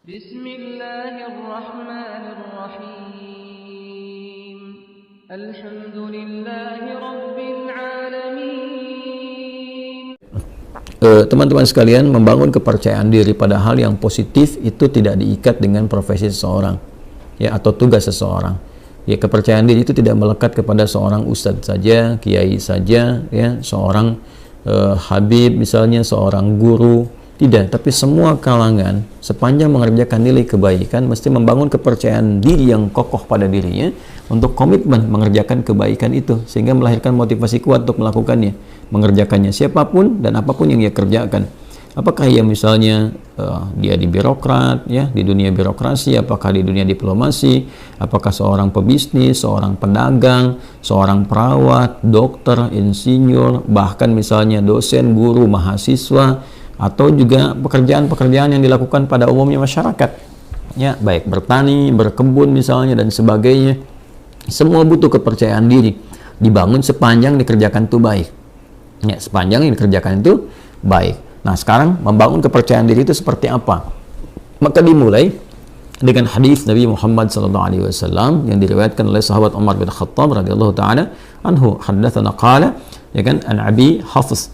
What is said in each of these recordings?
Bismillahirrahmanirrahim. Alhamdulillahi Rabbil Alamin. Teman-teman sekalian, membangun kepercayaan diri pada hal yang positif itu tidak diikat dengan profesi seseorang, ya, atau tugas seseorang. Ya, kepercayaan diri itu tidak melekat kepada seorang ustadz saja, kiai saja, ya, seorang habib misalnya, seorang guru. Tidak, tapi semua kalangan sepanjang mengerjakan nilai kebaikan mesti membangun kepercayaan diri yang kokoh pada dirinya untuk komitmen mengerjakan kebaikan itu, sehingga melahirkan motivasi kuat untuk melakukannya, mengerjakannya siapapun dan apapun yang ia kerjakan. Apakah ia misalnya dia di birokrat, ya, di dunia birokrasi, apakah di dunia diplomasi, apakah seorang pebisnis, seorang pedagang, seorang perawat, dokter, insinyur, bahkan misalnya dosen, guru, mahasiswa, atau juga pekerjaan-pekerjaan yang dilakukan pada umumnya masyarakat, ya, baik bertani, berkebun misalnya dan sebagainya. Semua butuh kepercayaan diri dibangun sepanjang dikerjakan itu baik, ya, sepanjang yang dikerjakan itu baik. Nah, sekarang membangun kepercayaan diri itu seperti apa? Maka dimulai dengan hadis Nabi Muhammad SAW yang diriwayatkan oleh sahabat Umar bin Khattab radhiyallahu taala anhu, haddatsana qala, ya kan, an Abi Hafs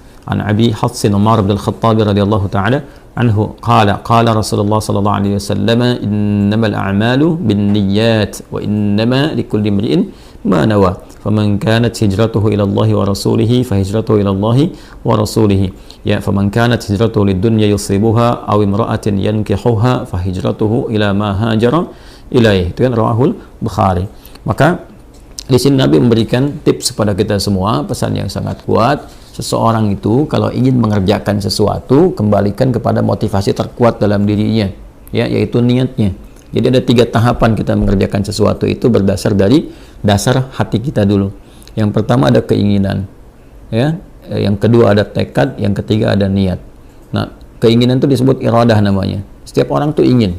Umar bin Khattab radhiyallahu taala anhu qala Rasulullah sallallahu alaihi wasallam, innamal a'malu binniyat wa innama likulli imri'in ma nawa, faman kanat hijratuhu ila Allah wa rasulih fa hijratuhu ila Allah wa rasulih, ya, faman kanat hijratuhu lidunya yusibuha aw imra'atin yankihuha fa hijratuhu ila ma hajara ilaih. Itu kan rawahul Bukhari. Maka di sini Nabi memberikan tips kepada kita semua, pesan yang sangat kuat. Seseorang itu kalau ingin mengerjakan sesuatu, kembalikan kepada motivasi terkuat dalam dirinya, ya, yaitu niatnya. Jadi ada 3 tahapan kita mengerjakan sesuatu itu berdasar dari dasar hati kita dulu. Yang pertama ada keinginan, ya, yang kedua ada tekad, yang ketiga ada niat. Nah, keinginan itu disebut iradah namanya. Setiap orang tuh ingin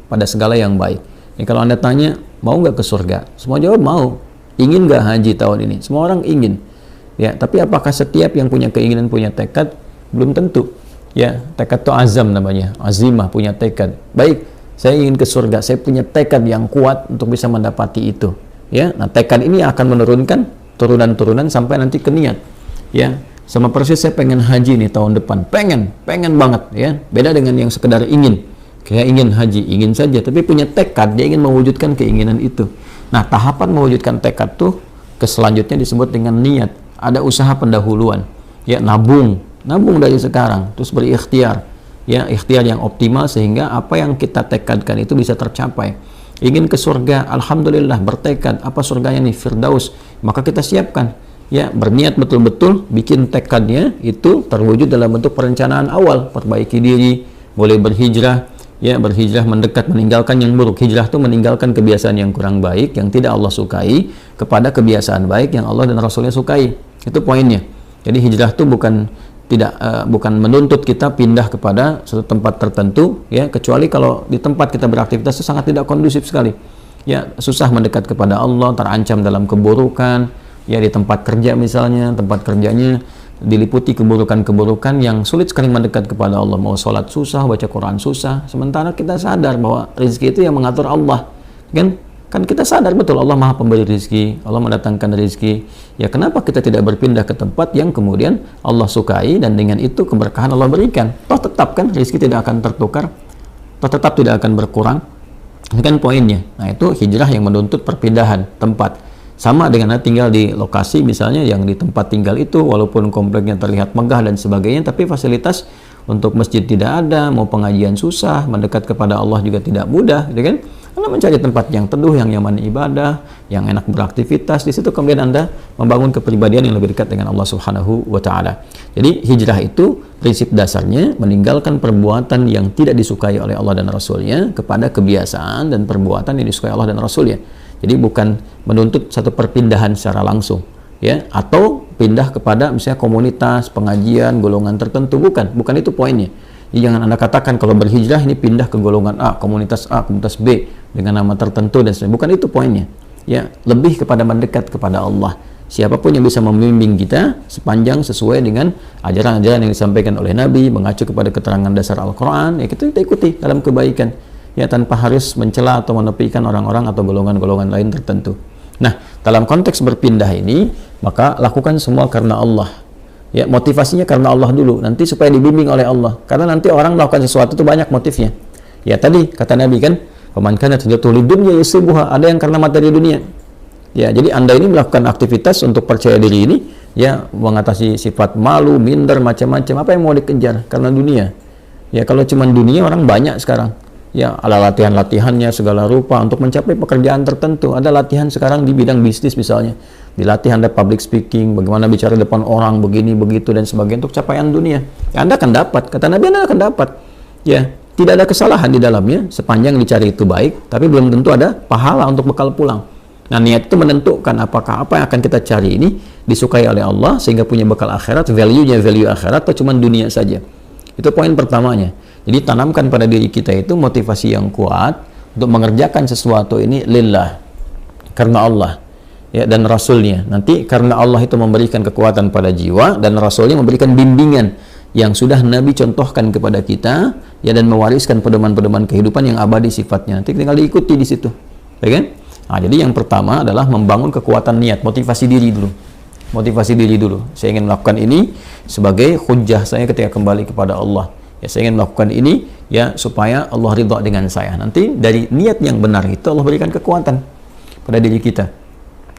pada segala yang baik. Ya, kalau Anda tanya, mau nggak ke surga? Semua jawab mau. Ingin nggak haji tahun ini? Semua orang ingin. Ya, tapi apakah setiap yang punya keinginan punya tekad? Belum tentu. Ya, tekad itu azam namanya, azimah, punya tekad. Baik, saya ingin ke surga, saya punya tekad yang kuat untuk bisa mendapati itu. Ya, nah tekad ini akan menurunkan turunan-turunan sampai nanti ke niat. Ya, sama persis saya pengen haji nih tahun depan, pengen banget, ya. Beda dengan yang sekedar ingin. Kayak ingin haji, ingin saja, tapi punya tekad, dia ingin mewujudkan keinginan itu. Nah, tahapan mewujudkan tekad tuh ke selanjutnya disebut dengan niat. Ada usaha pendahuluan, ya, nabung dari sekarang, terus berikhtiar, ya, ikhtiar yang optimal sehingga apa yang kita tekadkan itu bisa tercapai. Ingin ke surga, alhamdulillah, bertekad, apa surganya nih, Firdaus, maka kita siapkan, ya, berniat betul-betul, bikin tekadnya itu terwujud dalam bentuk perencanaan awal, perbaiki diri, boleh berhijrah, ya, berhijrah mendekat, meninggalkan yang buruk. Hijrah itu meninggalkan kebiasaan yang kurang baik, yang tidak Allah sukai, kepada kebiasaan baik yang Allah dan Rasulnya sukai. Itu poinnya. Jadi hijrah itu bukan menuntut kita pindah kepada suatu tempat tertentu, ya, kecuali kalau di tempat kita beraktivitas itu sangat tidak kondusif sekali. Ya, susah mendekat kepada Allah, terancam dalam keburukan. Ya, di tempat kerja misalnya, tempat kerjanya diliputi keburukan-keburukan yang sulit sekali mendekat kepada Allah. Mau sholat susah, baca Quran susah, sementara kita sadar bahwa rezeki itu yang mengatur Allah, kan kita sadar betul Allah Maha Pemberi rezeki, Allah mendatangkan rezeki. Ya, kenapa kita tidak berpindah ke tempat yang kemudian Allah sukai dan dengan itu keberkahan Allah berikan? Toh tetap kan rezeki tidak akan tertukar, toh tetap tidak akan berkurang. Ini kan poinnya. Nah, itu hijrah yang menuntut perpindahan tempat. Sama dengan tinggal di lokasi misalnya yang di tempat tinggal itu walaupun kompleknya terlihat megah dan sebagainya, tapi fasilitas untuk masjid tidak ada, mau pengajian susah, mendekat kepada Allah juga tidak mudah, gitu kan? Anda mencari tempat yang teduh, yang nyaman ibadah, yang enak beraktivitas, di situ kemudian Anda membangun kepribadian yang lebih dekat dengan Allah Subhanahu wa taala. Jadi hijrah itu prinsip dasarnya meninggalkan perbuatan yang tidak disukai oleh Allah dan Rasulnya kepada kebiasaan dan perbuatan yang disukai Allah dan Rasulnya. Jadi bukan menuntut satu perpindahan secara langsung, ya, atau pindah kepada misalnya komunitas, pengajian, golongan tertentu, bukan itu poinnya. Jadi jangan Anda katakan kalau berhijrah ini pindah ke golongan A, komunitas B dengan nama tertentu dan sebagainya. Bukan itu poinnya. Ya, lebih kepada mendekat kepada Allah. Siapapun yang bisa membimbing kita sepanjang sesuai dengan ajaran-ajaran yang disampaikan oleh Nabi, mengacu kepada keterangan dasar Al-Quran, ya kita ikuti dalam kebaikan. ya tanpa harus mencela atau menepikan orang-orang atau golongan-golongan lain tertentu. Nah, dalam konteks berpindah ini, maka lakukan semua karena Allah. Ya, motivasinya karena Allah dulu, nanti supaya dibimbing oleh Allah. Karena nanti orang melakukan sesuatu itu banyak motifnya. Ya, tadi kata Nabi kan, "Faman kanat hijratuhu lidunya yusibuha", ada yang karena materi dunia. Ya, jadi Anda ini melakukan aktivitas untuk percaya diri ini, ya, mengatasi sifat malu, minder, macam-macam. Apa yang mau dikejar? Karena dunia. Ya, kalau cuma dunia orang banyak sekarang. Ya, ada latihan-latihannya segala rupa untuk mencapai pekerjaan tertentu. Ada latihan sekarang di bidang bisnis misalnya. Dilatih Anda public speaking, bagaimana bicara depan orang, begini, begitu, dan sebagainya untuk capaian dunia. Ya, Anda akan dapat. Kata Nabi, Anda akan dapat. Ya, tidak ada kesalahan di dalamnya, sepanjang dicari itu baik, tapi belum tentu ada pahala untuk bekal pulang. Nah, niat itu menentukan apakah apa yang akan kita cari ini disukai oleh Allah sehingga punya bekal akhirat, value-nya value akhirat, atau cuma dunia saja. Itu poin pertamanya. Jadi tanamkan pada diri kita itu motivasi yang kuat untuk mengerjakan sesuatu ini lillah, karena Allah, ya, dan Rasulnya. Nanti karena Allah itu memberikan kekuatan pada jiwa, dan Rasulnya memberikan bimbingan yang sudah Nabi contohkan kepada kita, ya, dan mewariskan pedoman-pedoman kehidupan yang abadi sifatnya. Nanti tinggal diikuti di situ, ya kan? Nah, jadi yang pertama adalah membangun kekuatan niat, motivasi diri dulu. Motivasi diri dulu. Saya ingin melakukan ini sebagai hujjah saya ketika kembali kepada Allah. Ya, saya ingin melakukan ini ya supaya Allah ridha dengan saya. Nanti dari niat yang benar itu Allah berikan kekuatan pada diri kita.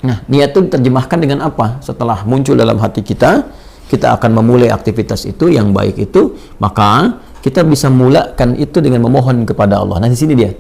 Nah, niat itu diterjemahkan dengan apa? Setelah muncul dalam hati kita, kita akan memulai aktivitas itu yang baik itu, maka kita bisa mulakan itu dengan memohon kepada Allah. Nah, di sini dia.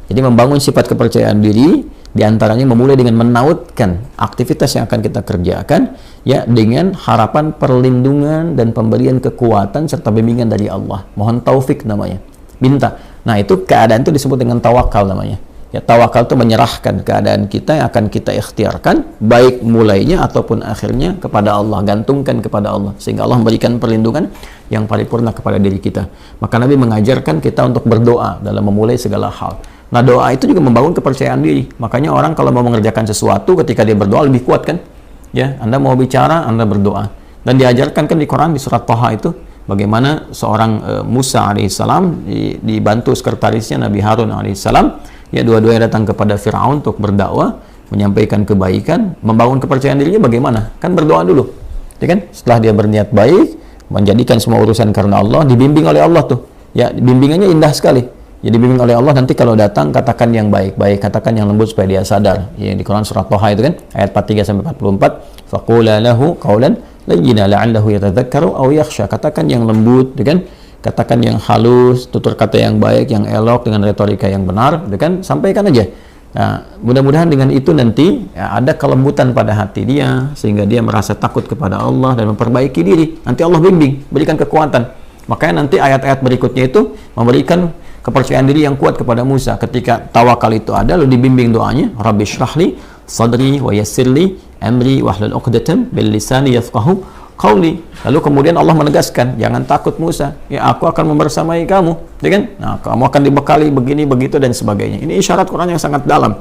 Jadi membangun sifat kepercayaan diri, diantaranya memulai dengan menautkan aktivitas yang akan kita kerjakan, ya, dengan harapan perlindungan dan pemberian kekuatan serta bimbingan dari Allah. Mohon taufik namanya, minta. Nah, itu keadaan itu disebut dengan tawakal namanya. Ya, tawakal itu menyerahkan keadaan kita yang akan kita ikhtiarkan, baik mulainya ataupun akhirnya kepada Allah, gantungkan kepada Allah, sehingga Allah memberikan perlindungan yang paripurna kepada diri kita. Maka Nabi mengajarkan kita untuk berdoa dalam memulai segala hal. Nah, doa itu juga membangun kepercayaan diri. Makanya orang kalau mau mengerjakan sesuatu, ketika dia berdoa lebih kuat kan? Ya, Anda mau bicara, Anda berdoa. Dan diajarkan kan di Quran, di surat Thaha itu, bagaimana seorang Musa alaihissalam dibantu sekretarisnya Nabi Harun alaihissalam, ya, dua-duanya datang kepada Fir'aun untuk berdakwah, menyampaikan kebaikan, membangun kepercayaan dirinya bagaimana? Kan berdoa dulu. Ya kan? Setelah dia berniat baik, menjadikan semua urusan karena Allah, dibimbing oleh Allah tuh. Ya, bimbingannya indah sekali. Jadi bimbing oleh Allah, nanti kalau datang katakan yang baik-baik, katakan yang lembut supaya dia sadar. Ya, di Quran surat Thaha itu kan ayat 43 sampai 44, faqula lahu qawlan layyina la'allahu yatadzakkaru aw yakhsha. Katakan yang lembut, ya kan? Katakan yang halus, tutur kata yang baik, yang elok dengan retorika yang benar, ya kan? Sampaikan aja. Nah, mudah-mudahan dengan itu nanti ya, ada kelembutan pada hati dia sehingga dia merasa takut kepada Allah dan memperbaiki diri. Nanti Allah bimbing, berikan kekuatan. Makanya nanti ayat-ayat berikutnya itu memberikan kepercayaan diri yang kuat kepada Musa. Ketika tawakal itu ada, lalu dibimbing doanya, Rabbi shrahli sadri wa yassirli amri wahlul 'uqdatam bil lisani yafqahu qawli. Lalu kemudian Allah menegaskan, jangan takut Musa, ya, aku akan membersamai kamu, ya kan? Nah, kamu akan dibekali begini begitu dan sebagainya. Ini isyarat Quran yang sangat dalam.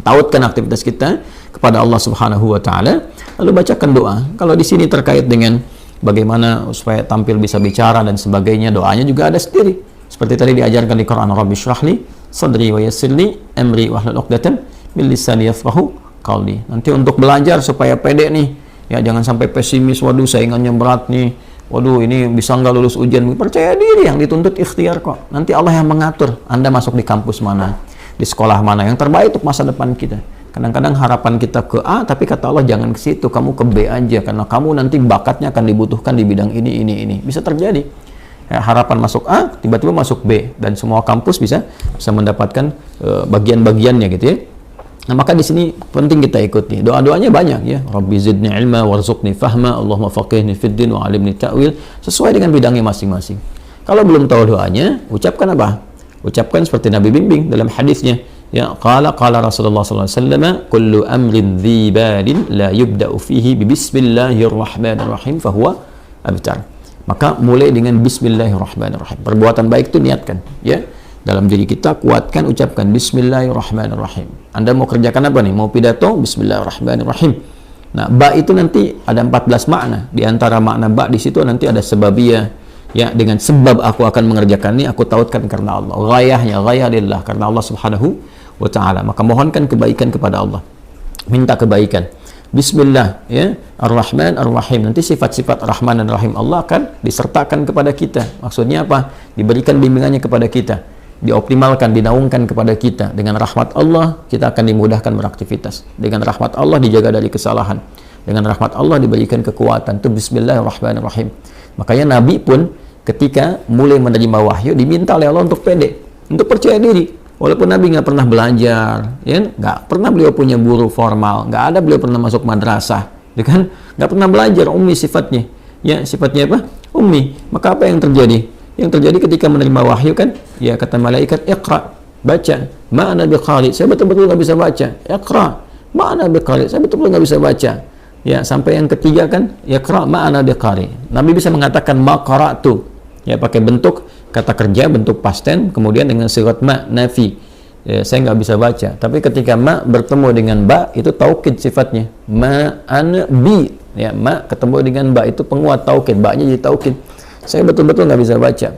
Tautkan aktivitas kita kepada Allah Subhanahu wa taala, lalu bacakan doa. Kalau di sini terkait dengan bagaimana supaya tampil bisa bicara dan sebagainya, doanya juga ada sendiri. Seperti tadi diajarkan di Quran, Rabbi shrahli sadri wa yassirli amri wahlul 'uqdatam min lisani yafqahu qawli. Nanti untuk belajar supaya pede nih, ya, jangan sampai pesimis, waduh saingannya berat nih, waduh ini bisa nggak lulus ujian. Percaya diri, yang dituntut ikhtiar kok. Nanti Allah yang mengatur Anda masuk di kampus mana, di sekolah mana yang terbaik untuk masa depan kita. Kadang-kadang harapan kita ke A, tapi kata Allah jangan ke situ, kamu ke B aja, karena kamu nanti bakatnya akan dibutuhkan di bidang ini. Bisa terjadi. Ya, harapan masuk A, tiba-tiba masuk B, dan semua kampus bisa mendapatkan bagian-bagiannya gitu ya. Nah, maka di sini penting kita ikuti. Doa-doanya banyak ya. Rabbi zidni ilma warzuqni fahma, Allahumma faqihni fid din wa alimni ta'wil, sesuai dengan bidangnya masing-masing. Kalau belum tahu doanya, ucapkan apa? Ucapkan seperti Nabi bimbing dalam hadisnya. Ya, qala Rasulullah sallallahu alaihi wasallam, kullu amrin dhi balin la yubda'u fihi bi bismillahirrahmanirrahim fahuwa abtar. Maka mulai dengan bismillahirrahmanirrahim. Perbuatan baik itu niatkan, ya. Dalam diri kita kuatkan, ucapkan bismillahirrahmanirrahim. Anda mau kerjakan apa nih? Mau pidato? Bismillahirrahmanirrahim. Nah, ba itu nanti ada 14 makna. Di antara makna ba di situ nanti ada sebabiyah, Ya, dengan sebab aku akan mengerjakan ini, aku tautkan karena Allah. Ghayahnya, ghayah lillah, karena Allah subhanahu wa ta'ala. Maka mohonkan kebaikan kepada Allah. Minta kebaikan. Bismillah, ya, Ar-Rahman Ar-Rahim. Nanti sifat-sifat Rahman dan Rahim Allah akan disertakan kepada kita. Maksudnya apa? Diberikan bimbingannya kepada kita, dioptimalkan, dinaungkan kepada kita. Dengan rahmat Allah kita akan dimudahkan beraktivitas. Dengan rahmat Allah dijaga dari kesalahan. Dengan rahmat Allah diberikan kekuatan. Itu Bismillahirrahmanirrahim. Makanya Nabi pun ketika mulai menerima wahyu diminta oleh Allah untuk pede, untuk percaya diri. Walaupun Nabi nggak pernah belajar, ya, nggak pernah beliau punya guru formal, nggak ada beliau pernah masuk madrasah, ya kan? Nggak pernah belajar, ummi sifatnya, ya, sifatnya apa? Ummi. Maka apa yang terjadi? Yang terjadi ketika menerima wahyu kan, ya, kata malaikat, Iqra, baca. Ma'ana biqari, saya betul-betul nggak bisa baca. Iqra, ma'ana biqari, saya betul-betul nggak bisa baca. Ya, sampai yang ketiga kan, Iqra ma'ana biqari. Nabi bisa mengatakan ma qara'tu, ya, pakai bentuk kata kerja, bentuk past tense, kemudian dengan sigat ma, nafi, ya, saya nggak bisa baca. Tapi ketika ma bertemu dengan ba, itu taukid sifatnya, ma ana bi, ya, ma ketemu dengan ba, itu penguat taukid, ba nya jadi taukid. Saya betul-betul nggak bisa baca.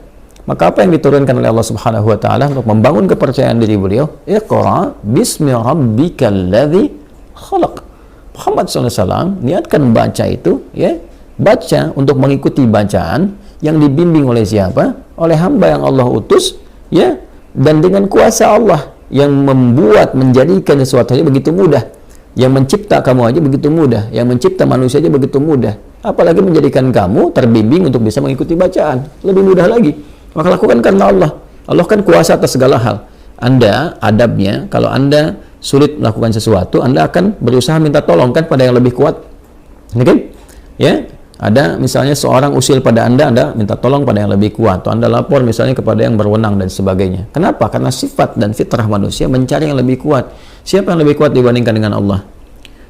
Maka apa yang diturunkan oleh Allah subhanahu wa ta'ala untuk membangun kepercayaan diri beliau? Iqra bismi rabbikal ladzi khalaq. Muhammad SAW niatkan baca itu, ya, baca untuk mengikuti bacaan yang dibimbing oleh siapa? Oleh hamba yang Allah utus, ya, dan dengan kuasa Allah yang membuat, menjadikan sesuatu aja begitu mudah. Yang mencipta kamu aja begitu mudah, yang mencipta manusia aja begitu mudah. Apalagi menjadikan kamu terbimbing untuk bisa mengikuti bacaan, lebih mudah lagi. Maka lakukan karena Allah. Allah kan kuasa atas segala hal. Anda adabnya, kalau Anda sulit melakukan sesuatu, Anda akan berusaha minta tolong kan pada yang lebih kuat. Oke? Ya, ada misalnya seorang usil pada Anda minta tolong pada yang lebih kuat, atau Anda lapor misalnya kepada yang berwenang dan sebagainya. Kenapa? Karena sifat dan fitrah manusia mencari yang lebih kuat. Siapa yang lebih kuat dibandingkan dengan Allah?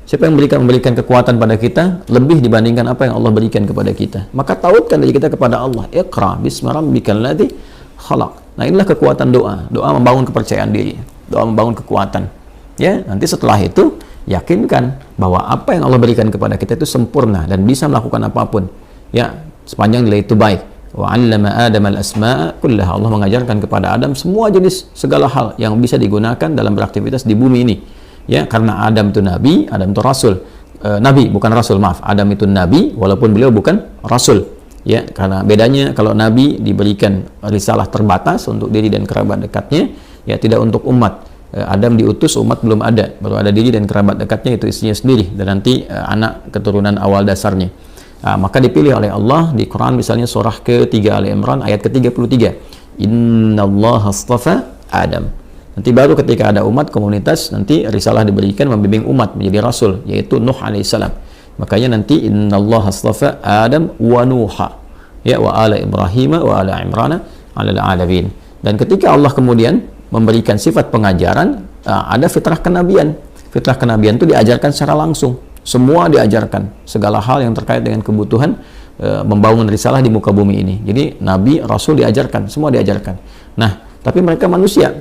Siapa yang memberikan kekuatan pada kita lebih dibandingkan apa yang Allah berikan kepada kita? Maka tautkan diri kita kepada Allah. Iqra bismi rabbikal ladzi khalaq. Nah, inilah kekuatan doa. Doa membangun kepercayaan diri. Doa membangun kekuatan. Ya, nanti setelah itu yakinkan bahwa apa yang Allah berikan kepada kita itu sempurna dan bisa melakukan apapun. Ya, sepanjang nilai itu baik. Wa 'allama Adam al-asma'a kullaha. Allah mengajarkan kepada Adam semua jenis segala hal yang bisa digunakan dalam beraktivitas di bumi ini. Ya, karena Adam itu nabi, Adam itu rasul. Nabi bukan rasul, maaf. Adam itu nabi walaupun beliau bukan rasul. Ya, karena bedanya kalau nabi diberikan risalah terbatas untuk diri dan kerabat dekatnya, ya, tidak untuk umat. Adam diutus, umat belum ada, baru ada diri dan kerabat dekatnya, itu istrinya sendiri, dan nanti anak keturunan awal dasarnya. Maka dipilih oleh Allah di Quran, misalnya surah ke-3 Ali Imran ayat ke-33, Innallaha astafa Adam. Nanti baru ketika ada umat, komunitas, nanti risalah diberikan membimbing umat menjadi rasul, yaitu Nuh alaihissalam. Makanya nanti Innallaha astafa Adam wa Nuha, ya, wa ala Ibrahim wa ala Imrana alal alamin. Dan ketika Allah kemudian memberikan sifat pengajaran, ada fitrah kenabian. Fitrah kenabian itu diajarkan secara langsung. Semua diajarkan. Segala hal yang terkait dengan kebutuhan membangun risalah di muka bumi ini. Jadi Nabi, Rasul diajarkan. Semua diajarkan. Nah, tapi mereka manusia.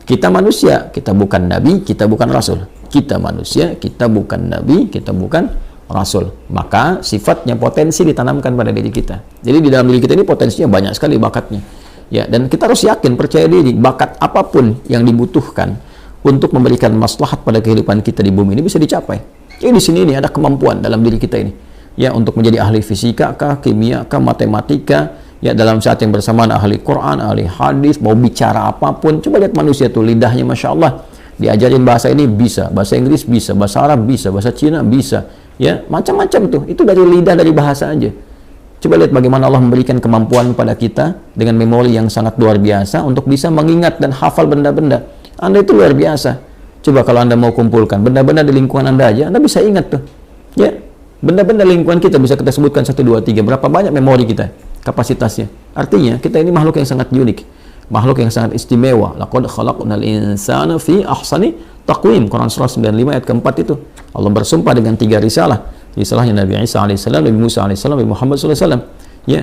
Kita manusia. Kita bukan Nabi, kita bukan Rasul. Kita manusia, kita bukan Nabi, kita bukan Rasul. Maka sifatnya potensi ditanamkan pada diri kita. Jadi di dalam diri kita ini potensinya banyak sekali bakatnya. Ya, dan kita harus yakin, percaya diri, bakat apapun yang dibutuhkan untuk memberikan maslahat pada kehidupan kita di bumi ini bisa dicapai. Jadi di sini ini ada kemampuan dalam diri kita ini. Ya, untuk menjadi ahli fisika kah, kimia kah, matematika, ya, dalam saat yang bersamaan ahli Quran, ahli hadis, mau bicara apapun. Coba lihat manusia tuh, lidahnya Masya Allah. Diajarin bahasa ini bisa, bahasa Inggris bisa, bahasa Arab bisa, bahasa Cina bisa. Ya, macam-macam tuh. Itu dari lidah, dari bahasa aja. Coba lihat bagaimana Allah memberikan kemampuan pada kita dengan memori yang sangat luar biasa untuk bisa mengingat dan hafal benda-benda. Anda itu luar biasa. Coba kalau Anda mau kumpulkan benda-benda di lingkungan Anda aja, Anda bisa ingat tuh. Ya, benda-benda lingkungan kita bisa kita sebutkan 1, 2, 3. Berapa banyak memori kita, kapasitasnya. Artinya kita ini makhluk yang sangat unik, makhluk yang sangat istimewa. Laqad khalaqnal insana fi ahsani taqwim. Quran surah 95 ayat keempat itu. Allah bersumpah dengan 3 risalah. Risalahnya Nabi Isa alaihissalam, Nabi Musa alaihissalam, Nabi Muhammad sallallahu alaihi wasallam. Ya,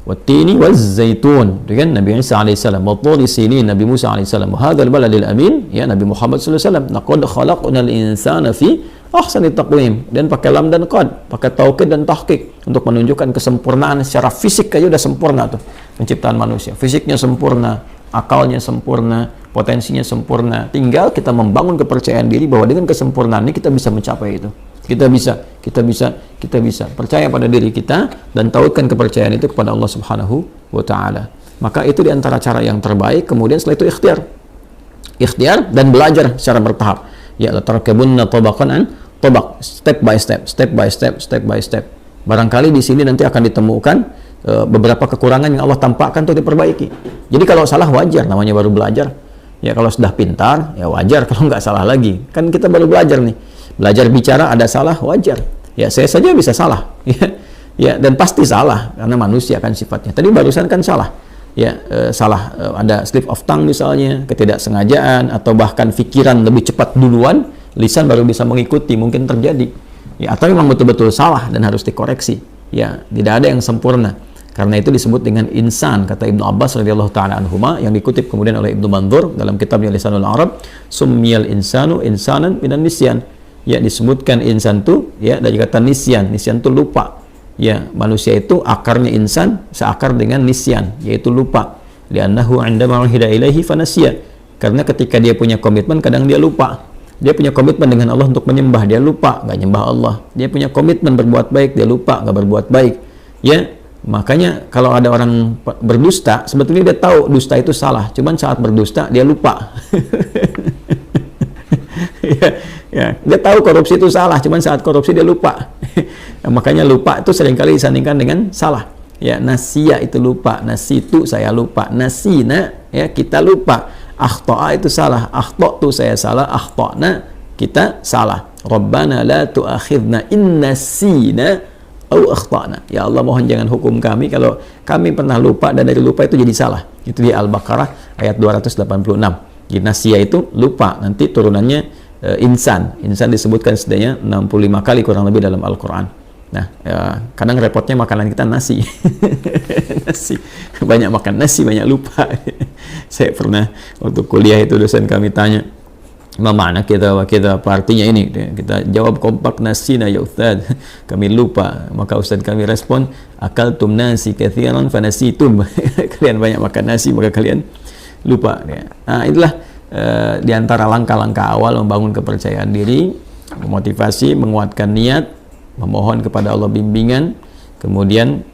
wattini wazzaitun, dengan Nabi Isa alaihissalam, watturi sinin, Nabi Musa alaihissalam, hadzal baladil amin, ya, Nabi Muhammad sallallahu alaihi wasallam. Laqad khalaqnal insana fi ahsanit taqwim, dan pakai lam dan qad, pakai taukid dan tahqiq untuk menunjukkan kesempurnaan secara fisik aja udah sempurna tuh penciptaan manusia. Fisiknya sempurna, akalnya sempurna, potensinya sempurna. Tinggal kita membangun kepercayaan diri bahwa dengan kesempurnaan ini kita bisa mencapai itu. Kita bisa percaya pada diri kita dan tautkan kepercayaan itu kepada Allah Subhanahu wa taala. Maka itu di antara cara yang terbaik. Kemudian setelah itu ikhtiar dan belajar secara bertahap. Ya, la tarkabunna tabaqan an tabaq, step by step. Barangkali di sini nanti akan ditemukan beberapa kekurangan yang Allah tampakkan untuk diperbaiki. Jadi kalau salah wajar, namanya baru belajar. Ya kalau sudah pintar, ya wajar kalau nggak salah lagi. Kan kita baru belajar nih. Belajar bicara ada salah, wajar. Ya saya saja bisa salah. Ya dan pasti salah karena manusia kan sifatnya. Tadi barusan kan salah. Ya salah, ada slip of tongue misalnya, ketidaksengajaan, atau bahkan pikiran lebih cepat duluan, lisan baru bisa mengikuti, mungkin terjadi. Ya atau memang betul-betul salah dan harus dikoreksi. Ya tidak ada yang sempurna. Karena itu disebut dengan insan, kata Ibnu Abbas radhiyallahu taala anhuma, yang dikutip kemudian oleh Ibnu Mandzur dalam kitabnya Lisanul Arab, summiyal insanu insanan minan nisyan. Ya disebutkan insan itu ya dari kata nisyan. Nisyan itu lupa. Ya manusia itu akarnya insan seakar dengan nisyan, yaitu lupa. Li'annahu 'indama uhida ilaihi fanasiya. Karena ketika dia punya komitmen kadang dia lupa. Dia punya komitmen dengan Allah untuk menyembah, dia lupa, nggak nyembah Allah. Dia punya komitmen berbuat baik, dia lupa, nggak berbuat baik. Ya, makanya kalau ada orang berdusta, sebetulnya dia tahu dusta itu salah, cuman saat berdusta dia lupa. Ya, dia tahu korupsi itu salah, cuman saat korupsi dia lupa. Makanya lupa itu seringkali disandingkan dengan salah. Ya, nasiya itu lupa, nasitu saya lupa, nasina ya kita lupa. Akhta'a itu salah, akhta'tu saya salah, akhta'na kita salah. Rabbana la tu'akhidna in nasina au akhta'na. Ya Allah mohon jangan hukum kami kalau kami pernah lupa dan dari lupa itu jadi salah. Itu di Al-Baqarah ayat 286. Jadi nasiya itu lupa, nanti turunannya insan. Insan disebutkan setidaknya 65 kali kurang lebih dalam Al-Quran. Nah, kadang repotnya makanan kita nasi. Nasi. Banyak makan nasi, banyak lupa. Saya pernah waktu kuliah itu dosen kami tanya, "Ma makna kita apa artinya ini?" Kita jawab kompak, nasina ya Ustaz. Kami lupa. Maka Ustaz kami respon, akaltum nasi katsiran fanasitum. Kalian banyak makan nasi maka kalian lupa. Nah, itulah di antara langkah-langkah awal membangun kepercayaan diri, memotivasi, menguatkan niat, memohon kepada Allah bimbingan, kemudian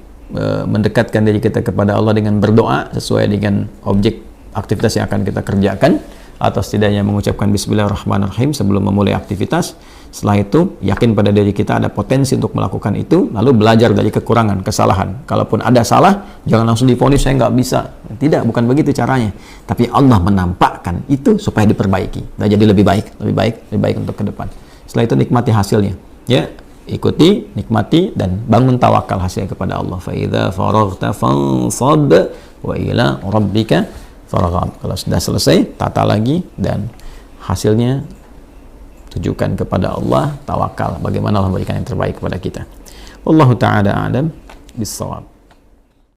mendekatkan diri kita kepada Allah dengan berdoa sesuai dengan objek aktivitas yang akan kita kerjakan, atau setidaknya mengucapkan bismillahirrahmanirrahim sebelum memulai aktivitas. Setelah itu yakin pada diri kita ada potensi untuk melakukan itu, lalu belajar dari kekurangan, kesalahan. Kalaupun ada salah, jangan langsung divonis saya nggak bisa. Tidak, bukan begitu caranya. Tapi Allah menampakkan itu supaya diperbaiki dan jadi lebih baik untuk ke depan. Setelah itu nikmati hasilnya. Ya, ikuti, nikmati, dan bangun tawakal hasilnya kepada Allah. Fa idza faraghta fansab wa ila rabbika farghab. Kalau sudah selesai, tata lagi dan hasilnya tujukan kepada Allah, tawakal. Bagaimana Allah memberikan yang terbaik kepada kita. Wallahu ta'ala a'lam bis-shawab.